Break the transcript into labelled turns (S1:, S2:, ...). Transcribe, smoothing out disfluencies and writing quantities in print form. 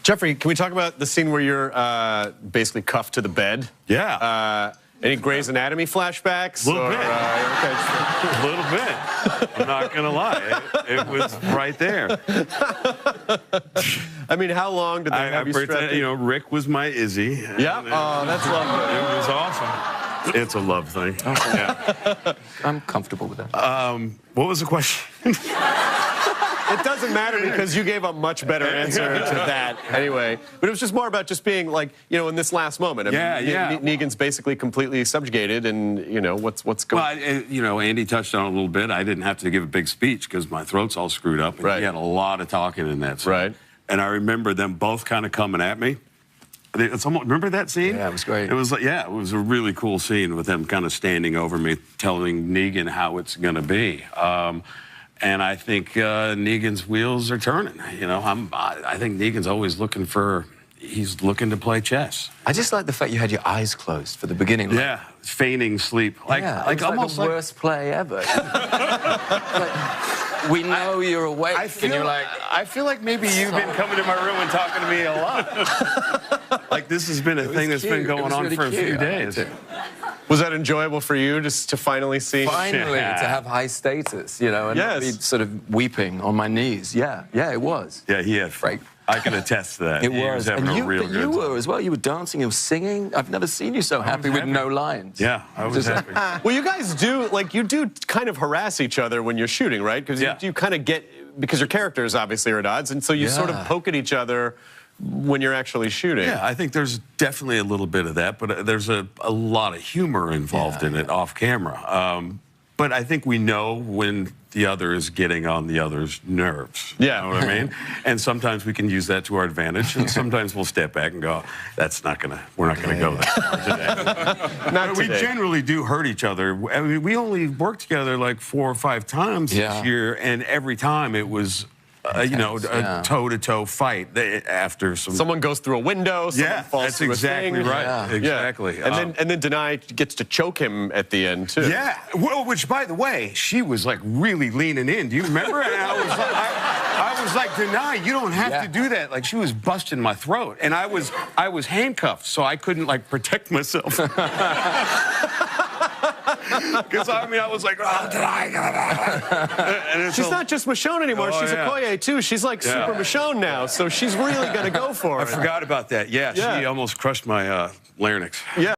S1: Jeffrey, can we talk about the scene where you're basically cuffed to the bed?
S2: Yeah.
S1: Any Grey's Anatomy flashbacks?
S2: A little bit. A little bit. I'm not going to lie. It was right there.
S1: I mean, how long did they have you strapped in?
S2: You know, Rick was my Izzy.
S1: Yeah? Oh, that's lovely.
S2: It was awesome. It's a love thing. Okay.
S3: Yeah. I'm comfortable with that.
S2: What was the question?
S1: It doesn't matter because you gave a much better answer to that anyway. But it was just more about just being like, you know, in this last moment. I mean, Negan's basically completely subjugated, and you know what's going.
S2: Well, you know, Andy touched on it a little bit. I didn't have to give a big speech because my throat's all screwed up. And he had a lot of talking in that scene.
S1: Right.
S2: And I remember them both kind of coming at me. Someone remember that scene?
S3: Yeah, it was great.
S2: It was like, yeah, it was a really cool scene with them kind of standing over me, telling Negan how it's going to be. And I think Negan's wheels are turning. You know, I think Negan's always looking he's looking to play chess.
S3: I just like the fact you had your eyes closed for the beginning. Like,
S2: yeah, feigning sleep. Like
S3: almost the worst play ever. We know you're awake, and you're like...
S2: I feel like maybe you've been coming to my room and talking to me a lot. Like this has been a thing that's been going on for a few days.
S1: Was that enjoyable for you, just to finally see?
S3: Finally, to have high status, you know, and not be sort of weeping on my knees. Yeah, it was.
S2: Yeah, he had fun. I can attest to that.
S3: It was.
S2: He was having a real good time.
S3: You were as well. You were dancing, you were singing. I've never seen you so happy with no lines.
S2: Yeah, I was happy.
S1: Well, you guys do, like, you do kind of harass each other when you're shooting, right? Because you kind of get, because your characters obviously are at odds, and so you sort of poke at each other when you're actually shooting.
S2: Yeah, I think there's definitely a little bit of that, but there's a lot of humor involved in it off camera. But I think we know when the other is getting on the other's nerves.
S1: Yeah.
S2: You know what I mean? And sometimes we can use that to our advantage, and sometimes we'll step back and go, we're not gonna go there today. We generally do hurt each other. I mean, we only worked together like 4 or 5 times this year, and every time it was you know, a toe-to-toe fight after some...
S1: Someone goes through a window, someone falls through a thing.
S2: Right. Yeah. Exactly.
S1: And then Denai gets to choke him at the end, too.
S2: Yeah. Well, which, by the way, she was, like, really leaning in. Do you remember? And I was like, Denai, you don't have to do that. Like, she was busting my throat. And I was handcuffed, so I couldn't, like, protect myself. Because, I mean, I was like, oh,
S1: she's not just Michonne anymore. She's a Okoye, too. She's like super Michonne now, so she's really going to go for it.
S2: I forgot about that. Yeah, she almost crushed my larynx.
S1: Yeah.